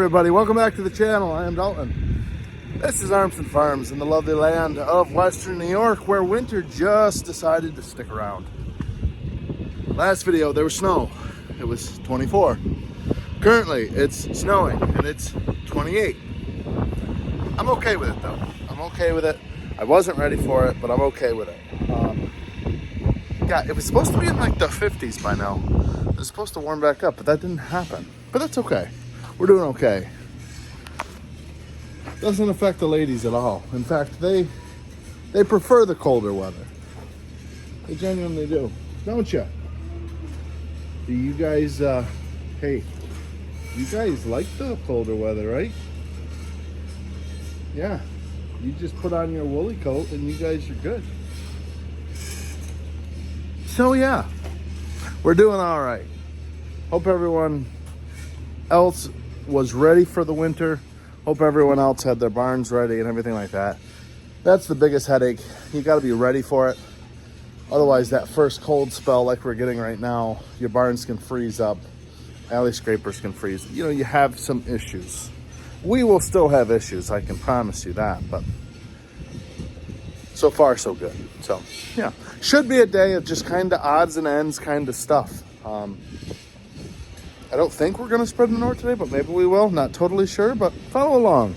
everybody, welcome back to the channel. I am Dalton. This is Armstrong Farms in the lovely land of Western New York, where winter just decided to stick around. Last video there was snow. It was 24. Currently it's snowing and it's 28. I'm okay with it though. I'm okay with it. I wasn't ready for it, but I'm okay with it. Yeah, it was supposed to be in like the 50s by now. It was supposed to warm back up, but that didn't happen. But that's okay. We're doing okay. Doesn't affect the ladies at all. In fact, they prefer the colder weather. They genuinely do, don't you? Do you guys, hey, you guys like the colder weather, right? Yeah, you just put on your woolly coat and you guys are good. So yeah, we're doing all right. Hope everyone else was ready for the winter. Hope everyone else had their barns ready and everything like that. That's the biggest headache. You got to be ready for it. Otherwise, that first cold spell like we're getting right now, your barns can freeze up. Alley scrapers can freeze. You know, you have some issues. We will still have issues, I can promise you that, but so far so good. So yeah, should be a day of just kind of odds and ends kind of stuff. I don't think we're going to spread manure today, but maybe we will. Not totally sure, but follow along.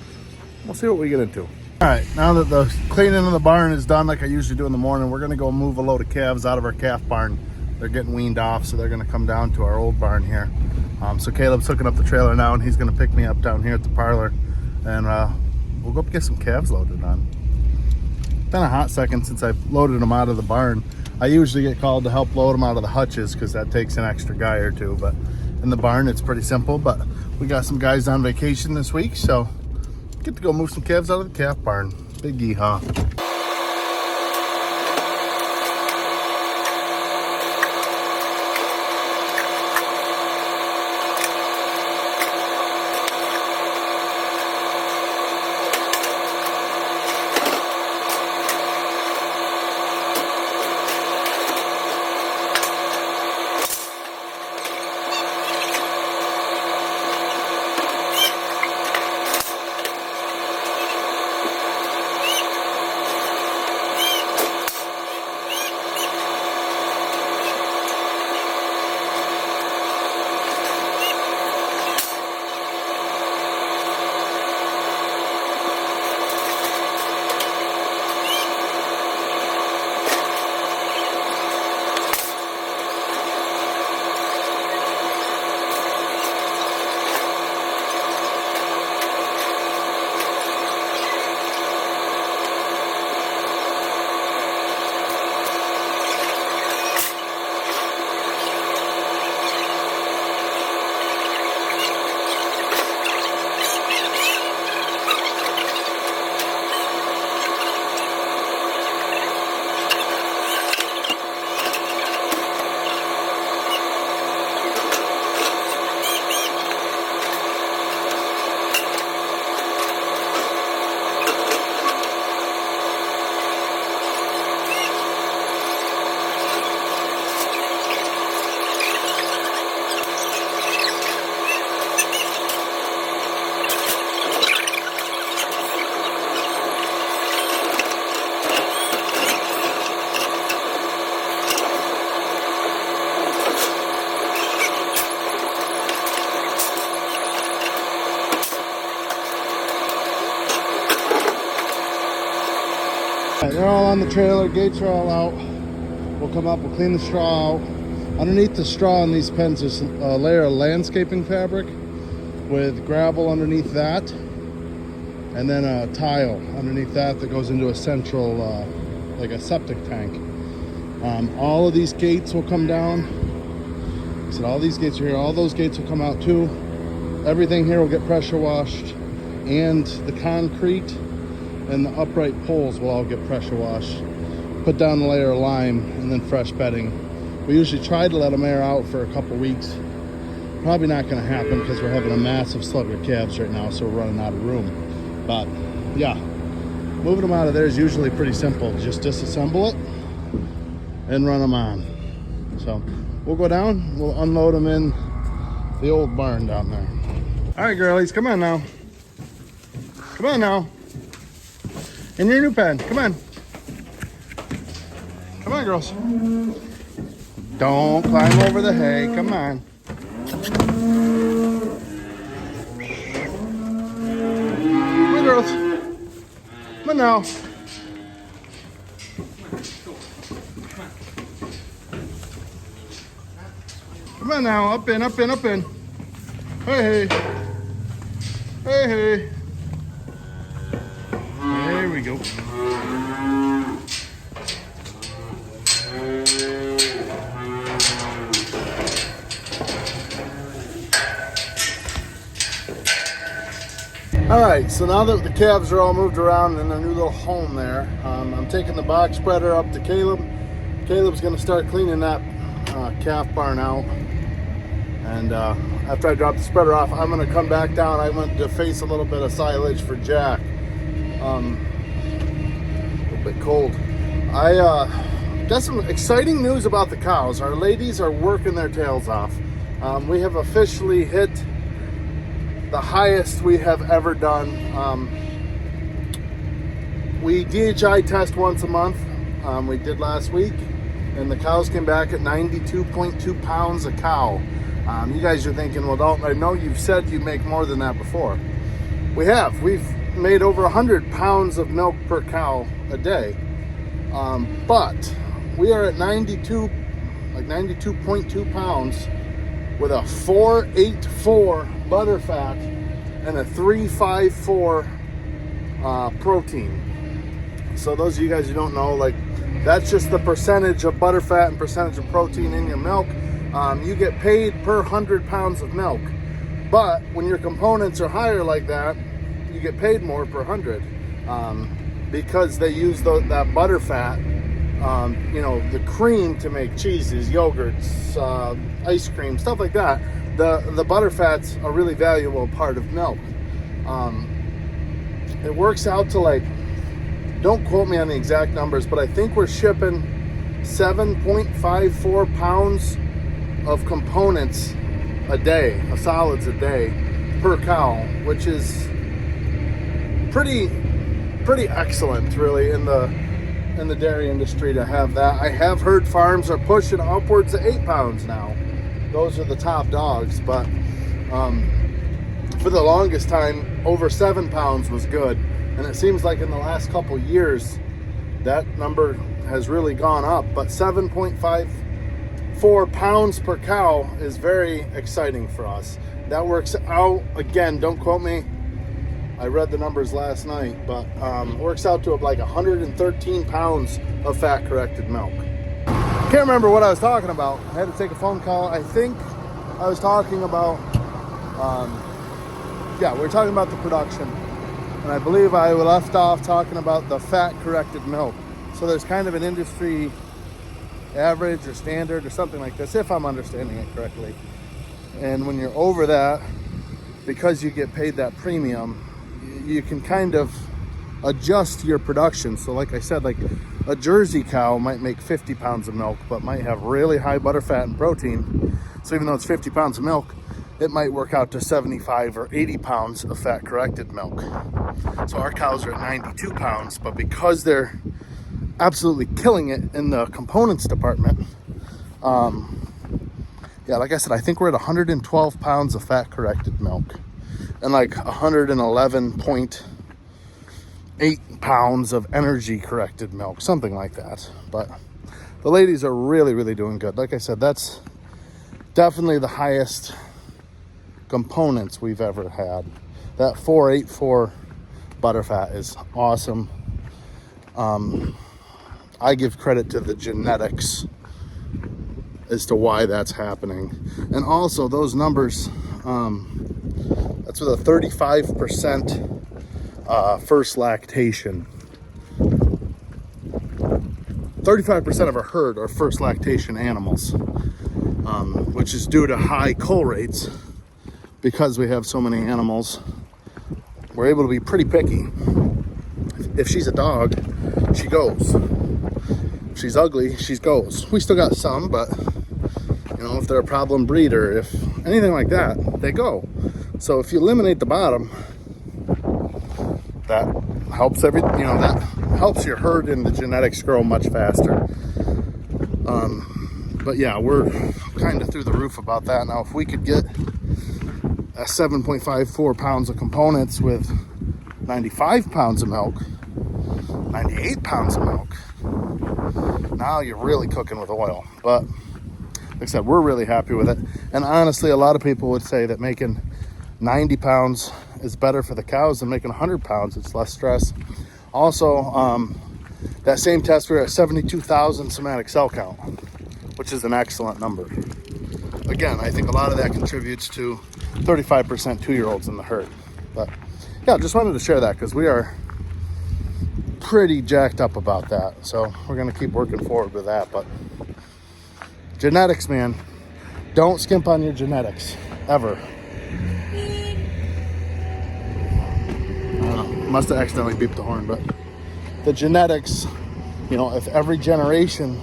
We'll see what we get into. All right, now that the cleaning of the barn is done like I usually do in the morning, we're going to go move a load of calves out of our calf barn. They're getting weaned off, so they're going to come down to our old barn here. So Caleb's hooking up the trailer now, and he's going to pick me up down here at the parlor, and we'll go up and get some calves loaded on. Been a hot second since I've loaded them out of the barn. I usually get called to help load them out of the hutches because that takes an extra guy or two, but in the barn it's pretty simple. But we got some guys on vacation this week, so get to go move some calves out of the calf barn. Big yeehaw. They're all on the trailer, gates are all out. We'll come up, we'll clean the straw out. Underneath the straw in these pens is a layer of landscaping fabric with gravel underneath that, and then a tile underneath that that goes into a central, like a septic tank. All of these gates will come down. I said all these gates are here, all those gates will come out too. Everything here will get pressure washed, and the concrete and the upright poles will all get pressure washed. Put down a layer of lime and then fresh bedding. We usually try to let them air out for a couple weeks. Probably not going to happen because we're having a massive slug of calves right now, so we're running out of room. But yeah, moving them out of there is usually pretty simple. Just disassemble it and run them on. So we'll go down, we'll unload them in the old barn down there. All right, girlies, come on now. Come on now. In your new pen, come on. Come on, girls. Don't climb over the hay, come on. Come on, girls. Come on now. Come on now, up in, up in, up in. Hey, hey. Hey, hey. There we go. All right, so now that the calves are all moved around in their new little home there, I'm taking the box spreader up to Caleb. Caleb's gonna start cleaning that calf barn out. And after I drop the spreader off, I'm gonna come back down. I went to face a little bit of silage for Jack. A little bit cold. I got some exciting news about the cows. Our ladies are working their tails off. We have officially hit the highest we have ever done. We DHI test once a month. We did last week, and the cows came back at 92.2 pounds a cow. You guys are thinking, well, Dalton, I know you've said you make more than that before. We have. We've made over 100 pounds of milk per cow a day. But we are at 92.2 pounds with a 484 butter fat and a 354 protein. So those of you guys who don't know, like, that's just the percentage of butter fat and percentage of protein in your milk. You get paid per 100 pounds of milk, but when your components are higher like that, you get paid more per 100 because they use that butter fat, the cream to make cheeses, yogurts, ice cream, stuff like that. The butter fat's a really valuable part of milk. It works out to, like, don't quote me on the exact numbers, but I think we're shipping 7.54 pounds of components a day, of solids a day per cow, which is pretty excellent, really, in the dairy industry to have that. I have heard farms are pushing upwards of 8 pounds now. Those are the top dogs, but for the longest time, over 7 pounds was good, and it seems like in the last couple years that number has really gone up. But 7.54 pounds per cow is very exciting for us. That works out, again, don't quote me, I read the numbers last night, but works out to like 113 pounds of fat corrected milk. Can't remember what I was talking about. I had to take a phone call. I think I was talking about we were talking about the production, and I believe I left off talking about the fat corrected milk. So there's kind of an industry average or standard or something like this, if I'm understanding it correctly. And when you're over that, because you get paid that premium, you can kind of adjust your production. So like I said, like a Jersey cow might make 50 pounds of milk, but might have really high butter fat and protein. So even though it's 50 pounds of milk, it might work out to 75 or 80 pounds of fat corrected milk. So our cows are at 92 pounds, but because they're absolutely killing it in the components department, like I said, I think we're at 112 pounds of fat corrected milk and like 111.8 pounds of energy corrected milk, something like that. But the ladies are really, really doing good. Like I said, that's definitely the highest components we've ever had. That 484 butterfat is awesome. I give credit to the genetics as to why that's happening. And also those numbers, that's with a 35% first lactation. 35% of our herd are first lactation animals, which is due to high cull rates. Because we have so many animals, we're able to be pretty picky. If she's a dog, she goes. If she's ugly, she goes. We still got some, but if they're a problem breeder, if anything like that, they go. So if you eliminate the bottom, that helps that helps your herd and the genetics grow much faster. But yeah, we're kind of through the roof about that. Now, if we could get 7.54 pounds of components with 95 pounds of milk, 98 pounds of milk, now you're really cooking with oil. But like I said, we're really happy with it. And honestly, a lot of people would say that making 90 pounds is better for the cows than making 100 pounds. It's less stress. Also, that same test, we were at 72,000 somatic cell count, which is an excellent number. Again, I think a lot of that contributes to 35% 2-year-olds in the herd. But yeah, just wanted to share that because we are pretty jacked up about that. So we're going to keep working forward with that. But genetics, man, don't skimp on your genetics, ever. I don't know, must have accidentally beeped the horn, but the genetics, if every generation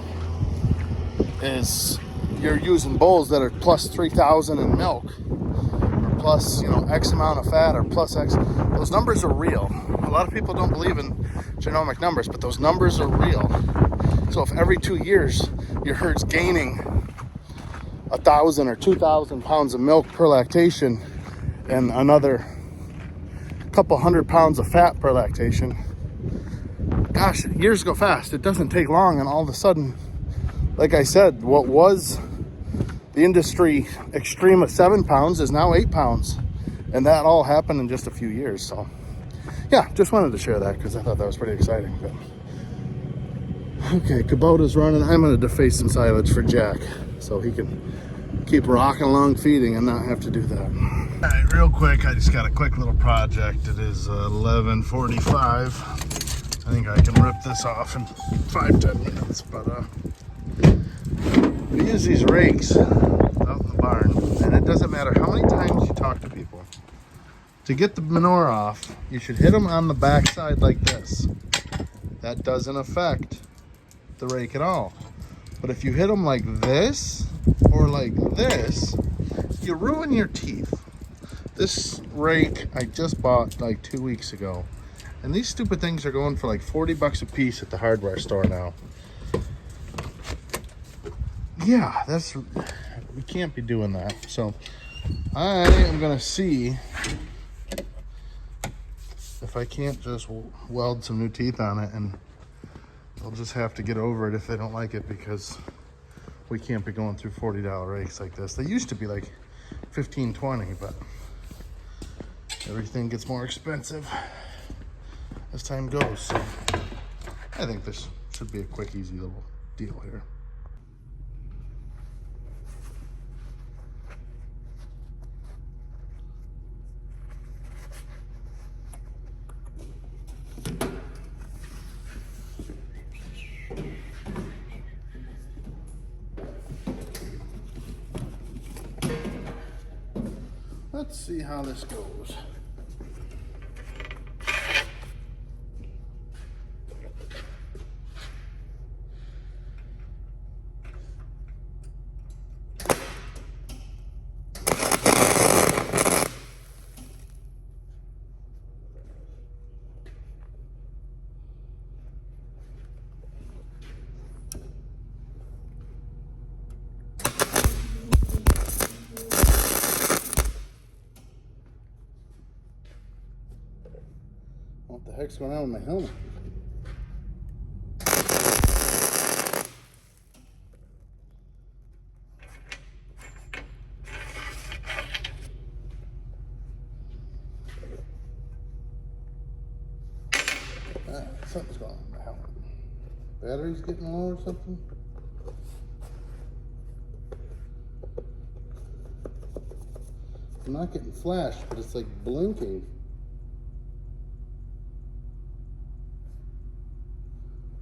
is you're using bulls that are plus 3,000 in milk, or plus X amount of fat, or plus X, those numbers are real. A lot of people don't believe in genomic numbers, but those numbers are real. So if every 2 years your herd's gaining 1,000 or 2,000 pounds of milk per lactation and another couple 100 pounds of fat per lactation, gosh, years go fast. It doesn't take long, and all of a sudden, like I said, what was the industry extreme of 7 pounds is now 8 pounds, and that all happened in just a few years. So yeah, just wanted to share that because I thought that was pretty exciting. But okay, Kubota's running. I'm going to deface some silage for Jack so he can keep rocking along feeding and not have to do that. All right, real quick, I just got a quick little project. It is 11:45. I think I can rip this off in 5-10 minutes, but we use these rakes out in the barn, and it doesn't matter how many times you talk to people. To get the manure off, you should hit them on the backside like this. That doesn't affect the rake at all. But if you hit them like this or like this, you ruin your teeth. This rake I just bought like 2 weeks ago, and these stupid things are going for like 40 bucks a piece at the hardware store now. Yeah, we can't be doing that. So I am gonna see if I can't just weld some new teeth on it, and they'll just have to get over it if they don't like it, because we can't be going through $40 rakes like this. They used to be like $15, $20, but everything gets more expensive as time goes. So I think this should be a quick, easy little deal here. Let's see how this goes. What the heck's going on with my helmet? Something's going on with my helmet. Battery's getting low or something? I'm not getting flashed, but it's like blinking.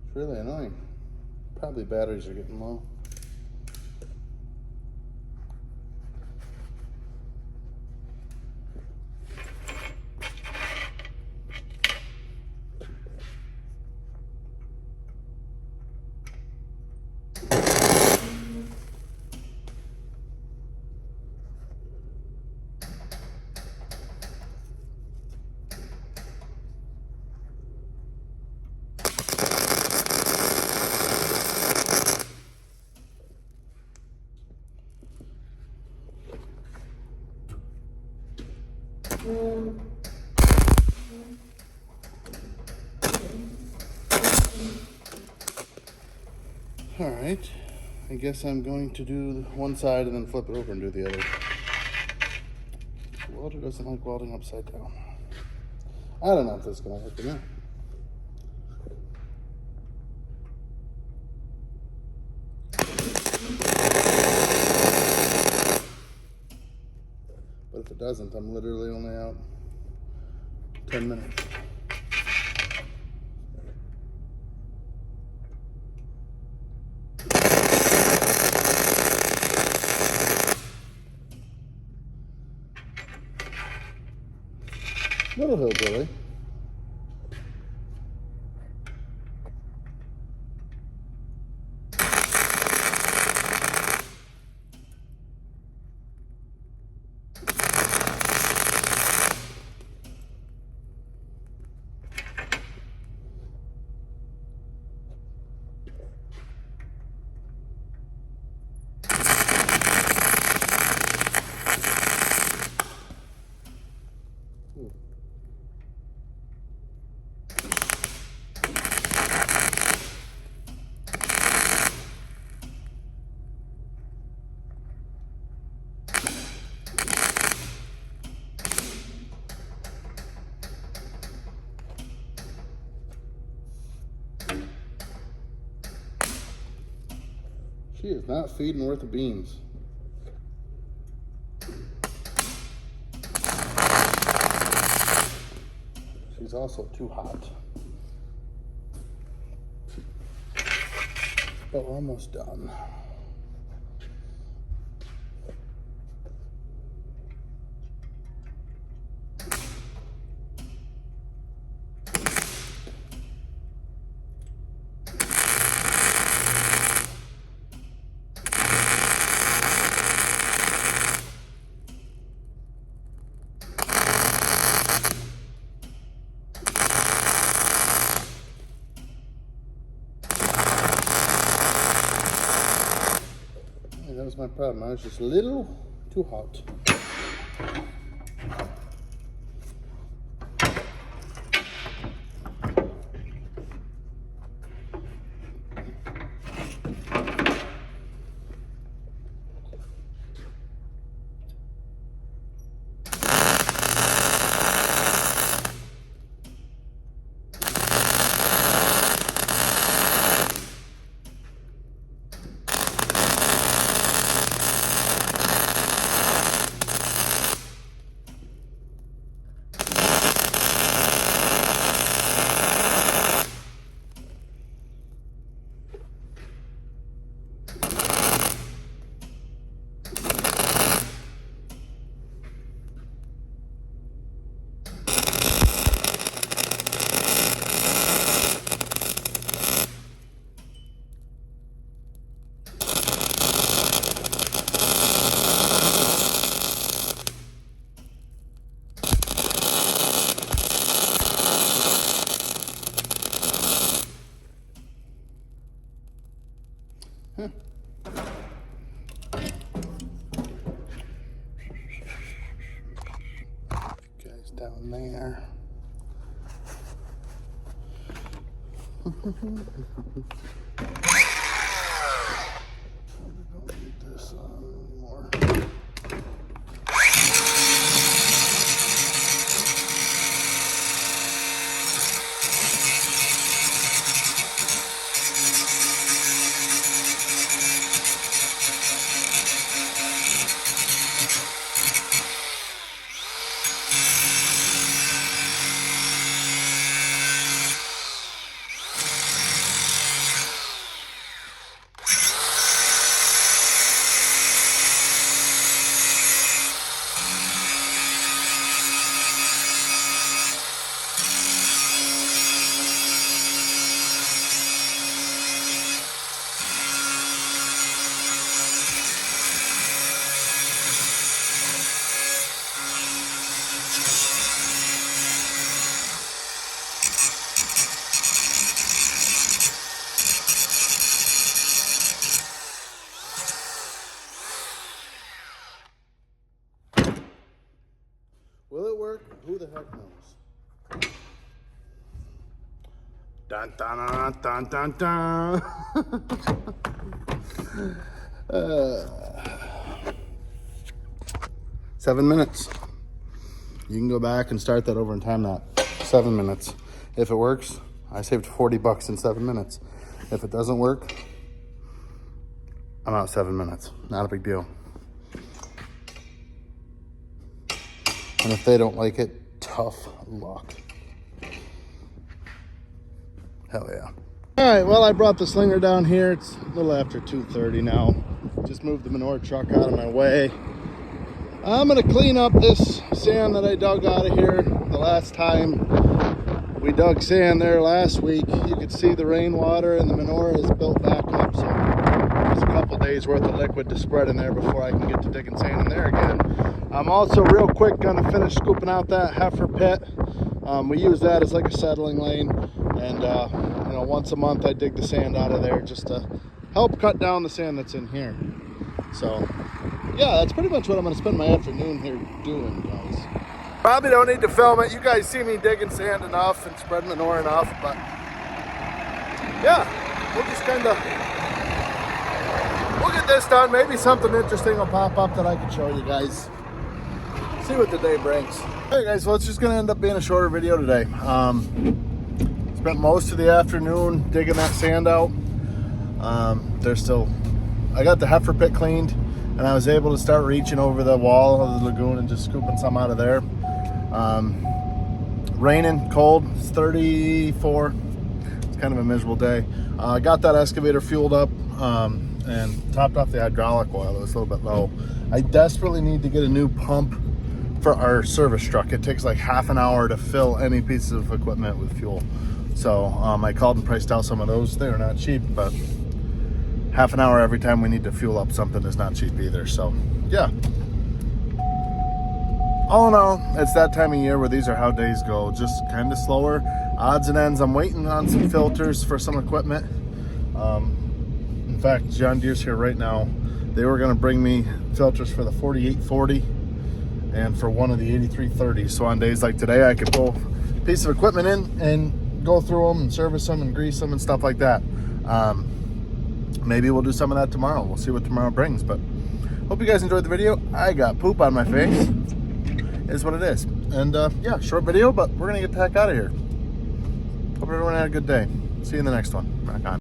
It's really annoying. Probably batteries are getting low. All right, I guess I'm going to do one side and then flip it over and do the other. The welder doesn't like welding upside down. I don't know if this is gonna work or not. But if it doesn't, I'm literally only out 10 minutes. Little hillbilly. She is not feeding worth of beans. She's also too hot. But we're almost done. That was my problem. I was just a little too hot. Guys down there. Don't need this on anymore. who the heck knows? Dun, dun, dun, dun, dun, dun. 7 minutes. You can go back and start that over and time that. 7 minutes. If it works, I saved $40 in 7 minutes. If it doesn't work, I'm out 7 minutes. Not a big deal. And if they don't like it, tough luck. Hell yeah. All right, well, I brought the slinger down here. It's a little after 2:30 now. Just moved the manure truck out of my way. I'm gonna clean up this sand that I dug out of here. The last time we dug sand there last week, you could see the rainwater and the manure is built back up. So there's a couple days worth of liquid to spread in there before I can get to digging sand in there again. I'm also real quick gonna finish scooping out that heifer pit. We use that as like a settling lane, and you know, once a month I dig the sand out of there just to help cut down the sand that's in here. So yeah, that's pretty much what I'm gonna spend my afternoon here doing, guys. Probably don't need to film it. You guys see me digging sand enough and spreading manure enough, but yeah, we'll just we'll get this done. Maybe something interesting will pop up that I can show you guys. See what the day brings. Hey guys, well, it's just gonna end up being a shorter video today. Spent most of the afternoon digging that sand out. I got the heifer pit cleaned, and I was able to start reaching over the wall of the lagoon and just scooping some out of there. Raining, cold, it's 34. It's kind of a miserable day. I got that excavator fueled up and topped off the hydraulic oil. It was a little bit low. I desperately need to get a new pump for our service truck. It takes like half an hour to fill any piece of equipment with fuel. So I called and priced out some of those. They are not cheap, but half an hour every time we need to fuel up something is not cheap either. So yeah, all in all, it's that time of year where these are how days go, just kind of slower, odds and ends. I'm waiting on some filters for some equipment. In fact, John Deere's here right now. They were going to bring me filters for the 4840 and for one of the 8330s. So on days like today, I could pull a piece of equipment in and go through them and service them and grease them and stuff like that. Maybe we'll do some of that tomorrow. We'll see what tomorrow brings, but hope you guys enjoyed the video. I got poop on my face. It is what it is. And yeah, short video, but we're gonna get the heck out of here. Hope everyone had a good day. See you in the next one. Rock on.